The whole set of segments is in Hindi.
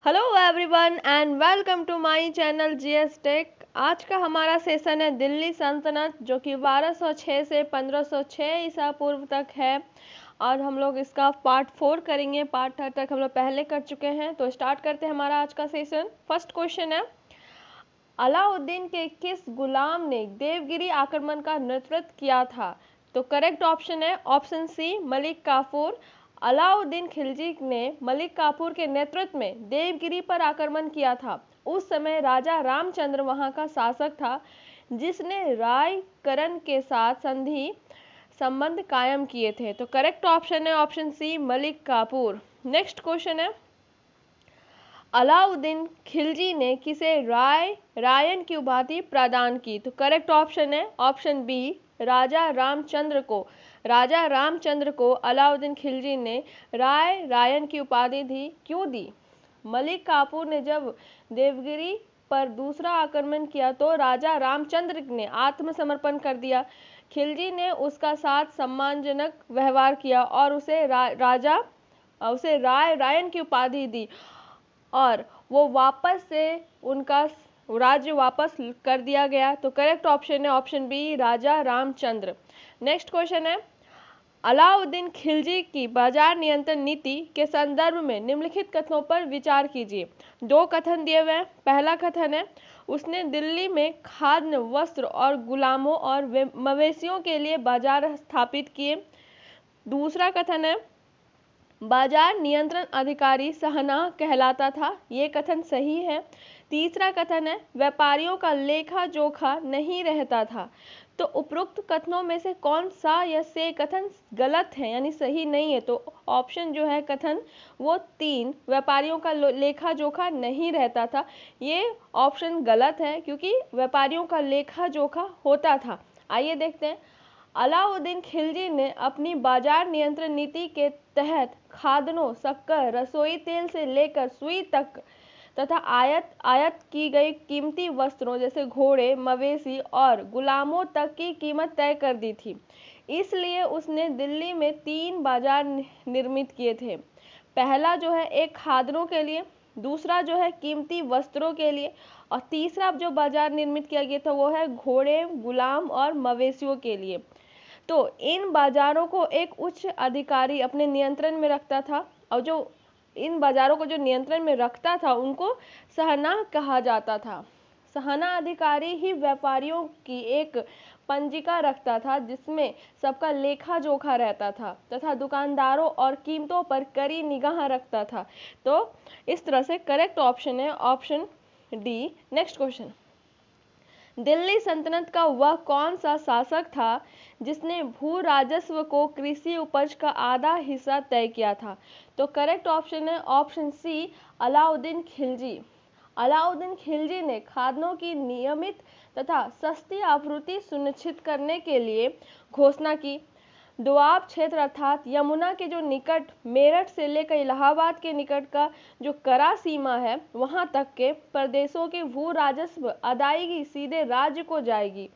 Hello everyone and welcome to my channel GS tech. आज का हमारा सेशन है दिल्ली सल्तनत, जो कि 1206 से 1506 ईसा पूर्व तक है। और हम लोग इसका पार्ट 4 करेंगे। पार्ट 3 तक हम लोग पहले कर चुके हैं। तो स्टार्ट करते हैं हमारा आज का सेशन। फर्स्ट क्वेश्चन है, अलाउद्दीन के किस गुलाम ने देवगिरी आक्रमण का नेतृत्व किया था? तो करेक्ट ऑप्शन है ऑप्शन सी, मलिक काफूर। अलाउद्दीन खिलजी ने मलिक काफूर के नेतृत्व में देवगिरी पर आक्रमण किया था। उस समय राजा रामचंद्र वहां का शासक था, जिसने रायकरण के साथ संधि संबंध कायम किए थे। तो करेक्ट ऑप्शन है ऑप्शन सी, मलिक काफूर। नेक्स्ट क्वेश्चन है, अलाउद्दीन खिलजी ने किसे रायन की उपाधि प्रदान की? तो करेक्ट ऑप्शन है ऑप्शन बी, राजा रामचंद्र को। राजा रामचंद्र को अलाउद्दीन खिलजी ने रायन की उपाधि दी। क्यों दी? मलिक काफूर ने जब देवगिरी पर दूसरा आक्रमण किया तो राजा रामचंद्र ने आत्मसमर्पण कर दिया। खिलजी ने उसका साथ सम्मानजनक व्यवहार किया और उसे रायन की उपाधि दी और वो वापस से उनका राज्य वापस कर दिया गया। तो करेक्ट ऑप्शन है ऑप्शन बी, राजा रामचंद्र। नेक्स्ट क्वेश्चन है, अलाउद्दीन खिलजी की बाजार नियंत्रण नीति के संदर्भ में निम्नलिखित कथनों पर विचार कीजिए। दो कथन दिए हुए हैं। पहला कथन है, उसने दिल्ली में खाद्य, वस्त्र और गुलामों और मवेशियों के लिए बाजार स्थापित किए। दूसरा कथन है, बाजार नियंत्रण अधिकारी सहना कहलाता था। ये कथन सही है। तीसरा कथन है, व्यापारियों का लेखा जोखा नहीं रहता था। तो उपरोक्त कथनों में से कौन सा या से कथन गलत है, यानी सही नहीं है? तो ऑप्शन जो है कथन वो 3, व्यापारियों का लेखा जोखा नहीं रहता था, ये ऑप्शन गलत है, क्योंकि व्यापारियों का लेखा जोखा होता था। आइए देखते हैं। अलाउद्दीन खिलजी ने अपनी बाजार नियंत्रण नीति के तहत खाद्यान्नों, शक्कर, रसोई तेल से लेकर सुई तक तथा आयात की गई कीमती वस्त्रों जैसे घोड़े, मवेशी और गुलामों तक की कीमत तय कर दी थी। इसलिए उसने दिल्ली में 3 बाजार निर्मित किए थे। पहला जो है एक खाद्यान्नों के लिए, दूसरा जो है कीमती वस्त्रों के लिए, और तीसरा जो बाजार निर्मित किया गया था वो है घोड़े, गुलाम और मवेशियों के लिए। तो इन बाजारों को एक उच्च अधिकारी अपने नियंत्रण में रखता था, और जो इन बाजारों को जो नियंत्रण में रखता था उनको सहना कहा जाता था। सहना अधिकारी ही व्यापारियों की एक पंजिका रखता था, जिसमें सबका लेखा जोखा रहता था तथा दुकानदारों और कीमतों पर कड़ी निगाह रखता था। तो इस तरह से करेक्ट ऑप्शन है option D. Next question, Delhi सल्तनत का वह कौन सा शासक था जिसने भू राजस्व को कृषि उपज का आधा हिस्सा तय किया था? तो करेक्ट ऑप्शन है ऑप्शन सी, अलाउद्दीन खिलजी। अलाउद्दीन खिलजी ने खाद्यान्नों की नियमित तथा सस्ती आपूर्ति सुनिश्चित करने के लिए घोषणा की। दोआब क्षेत्र अर्थात यमुना के जो निकट, मेरठ से लेकर इलाहाबाद के निकट का जो करा सीमा है, वहां तक के प्रदेशों की भू राजस्व अदायगी सीधे राज्य को जाएगी।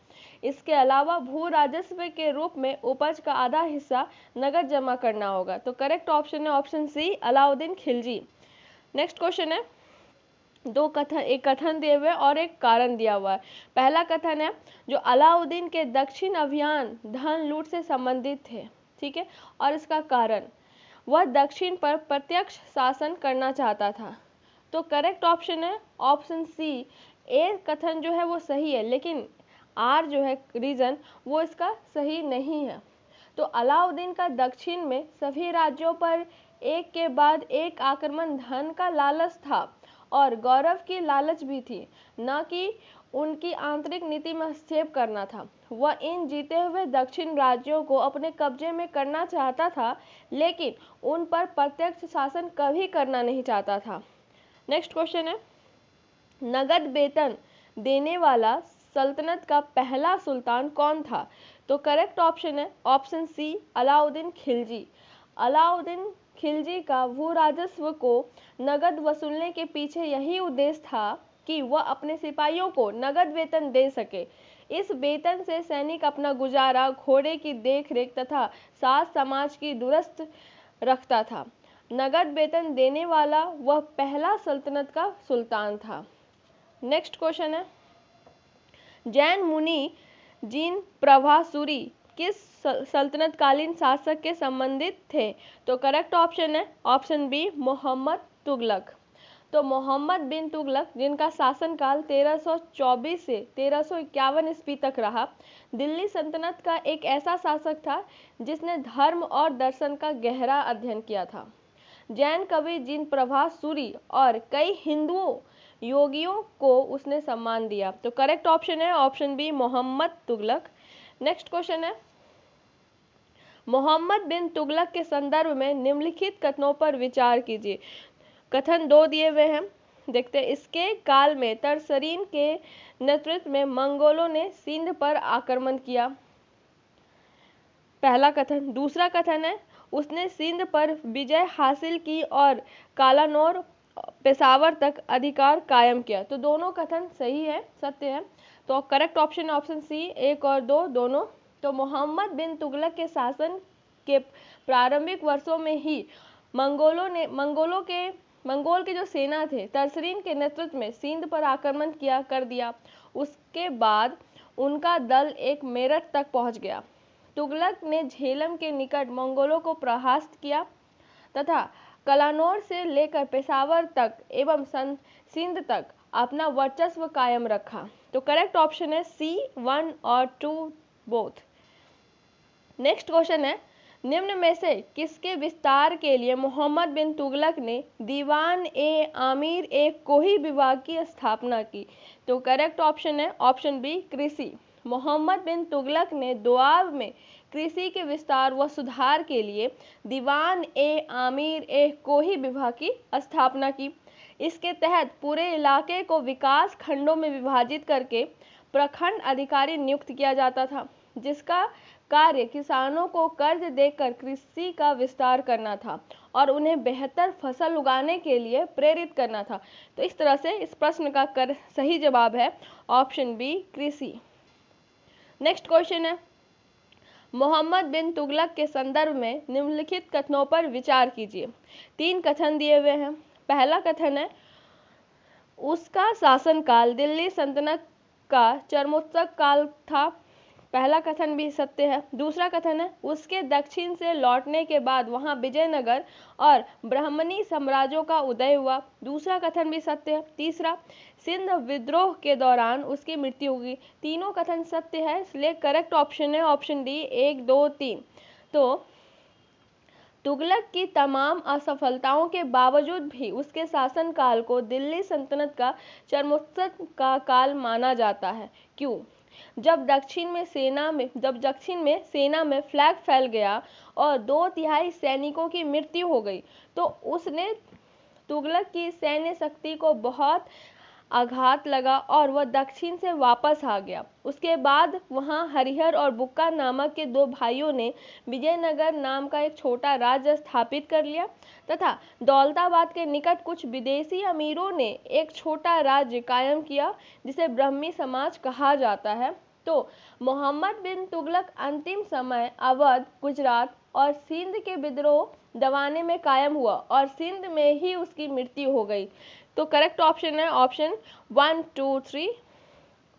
इसके अलावा भू राजस्व के रूप में उपज का आधा हिस्सा नगद जमा करना होगा। तो करेक्ट ऑप्शन है option C, Alauddin Khilji. Next question है, दो कथन, एक कथन दिए हुए और एक कारण दिया हुआ है। पहला कथन है, जो अलाउद्दीन के दक्षिण अभियान धन लूट से संबंधित थे, ठीक है, और इसका कारण, वह दक्षिण पर प्रत्यक्ष शासन करना चाहता था। तो करेक्ट ऑप्शन है ऑप्शन सी। ए कथन जो है वो सही है, लेकिन आर जो है रीजन वो इसका सही नहीं है। तो अलाउद्दीन का दक्षिण में सभी राज्यों पर एक के बाद एक आक्रमण धन का लालच था और गौरव की लालच भी थी, न कि उनकी आंतरिक नीति में हस्तक्षेप करना था। वह इन जीते हुए दक्षिण राज्यों को अपने कब्जे में करना चाहता था, लेकिन उन पर प्रत्यक्ष शासन कभी करना नहीं चाहता था। नेक्स्ट क्वेश्चन है, नगद वेतन देने वाला सल्तनत का पहला सुल्तान कौन था? तो करेक्ट ऑप्शन है ऑप्शन सी, अलाउद्दीन खिलजी। अलाउद्दीन खिलजी का भू राजस्व को नगद वसूलने के पीछे यही उद्देश्य था कि वह अपने सिपाहियों को नगद वेतन दे सके। इस वेतन से सैनिक अपना गुजारा, घोड़े की देखरेख तथा साज समाज की दुरुस्त रखता था। नगद वेतन देने वाला वह पहला सल्तनत का सुल्तान था। नेक्स्ट क्वेश्चन है, जैन मुनि जिन प्रभासुरी किस सल्तनत कालीन शासक के संबंधित थे? तो करेक्ट ऑप्शन है ऑप्शन बी मोहम्मद तुगलक। तो मोहम्मद बिन तुगलक जिनका शासनकाल 1324 से 1351 ईस्वी तक रहा, दिल्ली सल्तनत का एक ऐसा शासक था जिसने धर्म और दर्शन का गहरा अध्ययन किया था। जैन कवि जिन प्रभासुरी और कई हिंदुओं योगियों को उसने सम्मान दिया। तो करेक्ट ऑप्शन है option B Mohammad Tughlaq. Next question है, मोहम्मद बिन तुगलक के संदर्भ में निम्नलिखित कथनों पर विचार कीजिए। कथन 2 दिए हुए हैं, देखते हैं। इसके काल में तरसरीन के नेतृत्व में मंगोलों ने सिंध पर आक्रमण किया, पहला कथन। दूसरा कथन है उसने सिंध पर विजय हासिल की और कालानौर पेशावर तक अधिकार कायम किया। तो दोनों कथन सही है, सत्य है। तो करेक्ट ऑप्शन है ऑप्शन सी, 1 और 2 दोनों। तो मोहम्मद बिन तुगलक के शासन के प्रारंभिक वर्षों में ही मंगोल के जो सेना थे तरसरीन के नेतृत्व में सिंध पर आक्रमण कर दिया। उसके बाद उनका दल एक मेरठ तक पहुंच गया। तुगलक ने झेलम के निकट मंगोलों को परास्त किया तथा कलानौर से लेकर पेशावर तक एवं सिंध तक अपना वर्चस्व कायम रखा। तो करेक्ट ऑप्शन है सी, 1 और 2 बोथ। नेक्स्ट क्वेश्चन है, निम्न में से किसके विस्तार के लिए मोहम्मद बिन तुगलक ने दीवान ए आमिर ए कोही विभाग की स्थापना की? तो करेक्ट ऑप्शन है ऑप्शन बी कृषि। मोहम्मद बिन तुगलक ने दोआब में कृषि के विस्तार व सुधार के लिए दीवान ए आमिर ए कोही विभाग की स्थापना की। इसके तहत पूरे इलाके को विकास खंडों में विभाजित करके प्रखंड अधिकारी नियुक्त किया जाता था, जिसका कार्य किसानों को कर्ज देकर कृषि का विस्तार करना था और उन्हें बेहतर फसल उगाने के लिए प्रेरित करना था। तो इस तरह से इस प्रश्न का सही जवाब है ऑप्शन बी कृषि। नेक्स्ट क्वेश्चन है, मोहम्मद बिन तुगलक के संदर्भ में निम्नलिखित कथनों पर विचार कीजिए। 3 कथन दिए हुए हैं। पहला कथन है उसका शासनकाल दिल्ली सल्तनत का चरमोत्कर्ष काल था, पहला कथन भी सत्य है। दूसरा कथन है उसके दक्षिण से लौटने के बाद वहां विजयनगर और ब्राह्मणी साम्राज्यों का उदय हुआ, दूसरा कथन भी सत्य है। तीसरा, सिंध विद्रोह के दौरान उसकी मृत्यु हुई। तीनों कथन सत्य है, इसलिए करेक्ट ऑप्शन है ऑप्शन डी, 1, 2, 3। तो तुगलक की तमाम असफलताओं के बावजूद भी उसके शासनकाल को दिल्ली सल्तनत का चरमोत्कर्ष का काल माना जाता है। क्यों? जब दक्षिण में सेना में फ्लैग फैल गया और 2/3 सैनिकों की मृत्यु हो गई, तो उसने तुगलक की सैन्य शक्ति को बहुत आघात लगा और वह दक्षिण से वापस आ गया। उसके बाद वहां हरिहर और बुक्का नामक के 2 भाइयों ने विजयनगर नाम का एक छोटा राज्य स्थापित कर लिया तथा दौलताबाद के निकट कुछ विदेशी अमीरों ने एक छोटा राज्य कायम किया जिसे ब्राह्मी समाज कहा जाता है। तो मोहम्मद बिन तुगलक अंतिम समय अवध, गुजरात और सिंध के विद्रोह दबाने में कायम हुआ और सिंध में ही उसकी मृत्यु हो गई। तो करेक्ट ऑप्शन है option 1, 2, 3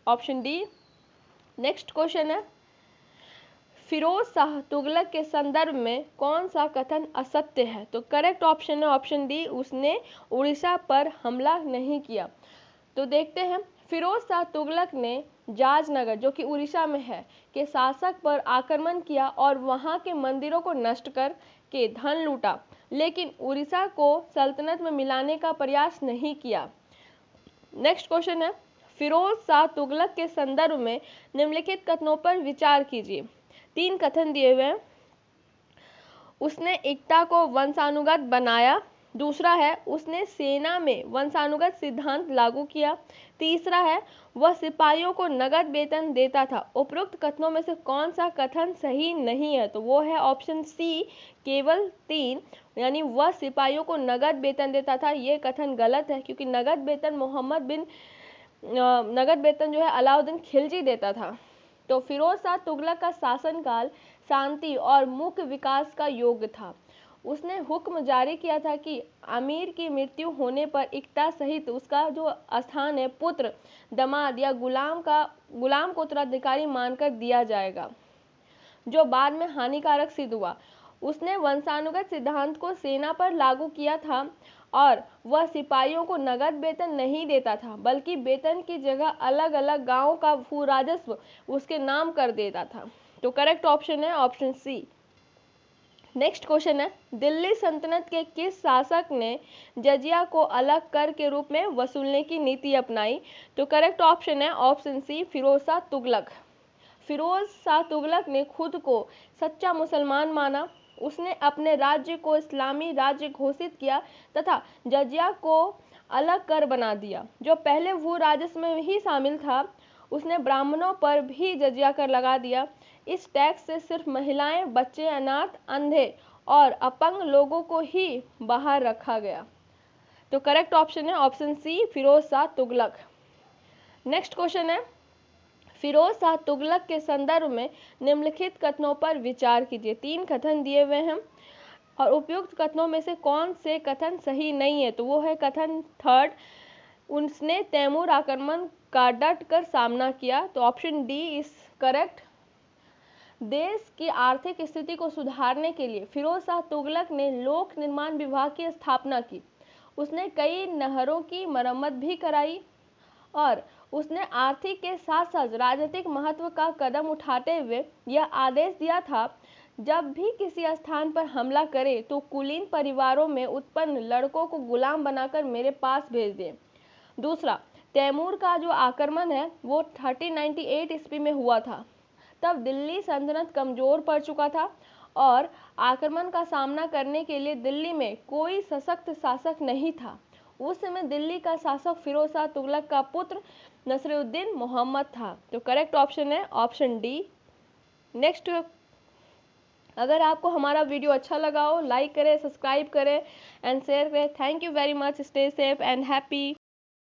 option D. Next question है, फिरोज शाह तुगलक के संदर्भ में कौन सा कथन असत्य है? तो करेक्ट ऑप्शन है ऑप्शन डी, उसने उड़ीसा पर हमला नहीं किया। तो देखते हैं, फिरोज शाह तुगलक ने जाजनगर जो कि उड़ीसा में है के शासक पर आक्रमण किया और वहां के मंदिरों को नष्ट कर के धन लूटा, लेकिन उड़ीसा को सल्तनत में मिलाने का प्रयास नहीं किया। नेक्स्ट क्वेश्चन है, फिरोज शाह तुगलक के संदर्भ में निम्नलिखित कथनों पर विचार कीजिए। 3 कथन दिए हुए हैं। उसने एकता को वंशानुगत बनाया, दूसरा है उसने सेना में वंशानुगत सिद्धांत लागू किया, तीसरा है वह सिपाहियों को नगद वेतन देता था। उपरोक्त कथनों में से कौन सा कथन सही नहीं है? तो वो है ऑप्शन सी, केवल 3, यानी वह सिपाहियों को नगद वेतन देता था। ये कथन गलत है क्योंकि नगद वेतन जो है अलाउद्दीन खिलजी देता था। तो फिरोज शाह तुगलक का शासनकाल शांति और मुख्य विकास का योग था। उसने हुक्म जारी किया था कि अमीर की मृत्यु होने पर इक्ता सहित उसका जो स्थान है पुत्र, दामाद या गुलाम को उत्तराधिकारी मानकर दिया जाएगा, जो बाद में हानिकारक सिद्ध हुआ। उसने वंशानुगत सिद्धांत को सेना पर लागू किया था और वह सिपाहियों को नगद वेतन नहीं देता था, बल्कि वेतन की जगह अलग अलग गांवों का भू राजस्व उसके नाम कर देता था। तो करेक्ट ऑप्शन है ऑप्शन सी। नेक्स्ट क्वेश्चन है, दिल्ली सल्तनत के किस शासक ने जजिया को अलग कर के रूप में वसूलने की नीति अपनाई? तो करेक्ट ऑप्शन है ऑप्शन सी, फिरोज शाह तुगलक। फिरोज शाह तुगलक ने खुद को सच्चा मुसलमान माना। उसने अपने राज्य को इस्लामी राज्य घोषित किया तथा जजिया को अलग कर बना दिया, जो पहले भू राजस्व में ही शामिल था। उसने ब्राह्मणों पर भी जजिया कर लगा दिया। इस टैक्स से सिर्फ महिलाएं, बच्चे, अनाथ, अंधे और अपंग लोगों को ही बाहर रखा गया। तो करेक्ट ऑप्शन है option C, Firoz Shah Tughlaq. Next question है, फिरोज शाह तुगलक के संदर्भ में निम्नलिखित कथनों पर विचार कीजिए। 3 कथन दिए हुए हैं और उपयुक्त कथनों में से कौन से कथन सही नहीं है? तो वो है कथन थर्ड, उसने तैमूर आक्रमण का डट कर सामना किया। तो ऑप्शन डी इज करेक्ट। देश की आर्थिक स्थिति को सुधारने के लिए फिरोज शाह तुगलक ने लोक निर्माण विभाग की स्थापना की। उसने कई नहरों की मरम्मत भी कराई और उसने आर्थिक के साथ साथ राजनीतिक महत्व का कदम उठाते हुए यह आदेश दिया था, जब भी किसी स्थान पर हमला करे तो कुलीन परिवारों में उत्पन्न लड़कों को गुलाम बनाकर मेरे पास भेज दें। दूसरा, तैमूर का जो आक्रमण है वो 1398 ईस्वी में हुआ था। तब दिल्ली सल्तनत कमजोर पड़ चुका था और आक्रमण का सामना करने के लिए दिल्ली में कोई सशक्त शासक नहीं था। उस समय दिल्ली का शासक फिरोज शाह तुगलक का पुत्र नसरुद्दीन मोहम्मद था। तो करेक्ट ऑप्शन है ऑप्शन डी। नेक्स्ट, अगर आपको हमारा वीडियो अच्छा लगा हो, लाइक करें, सब्सक्राइब करें एंड शेयर करें। Thank you very much. Stay safe and happy.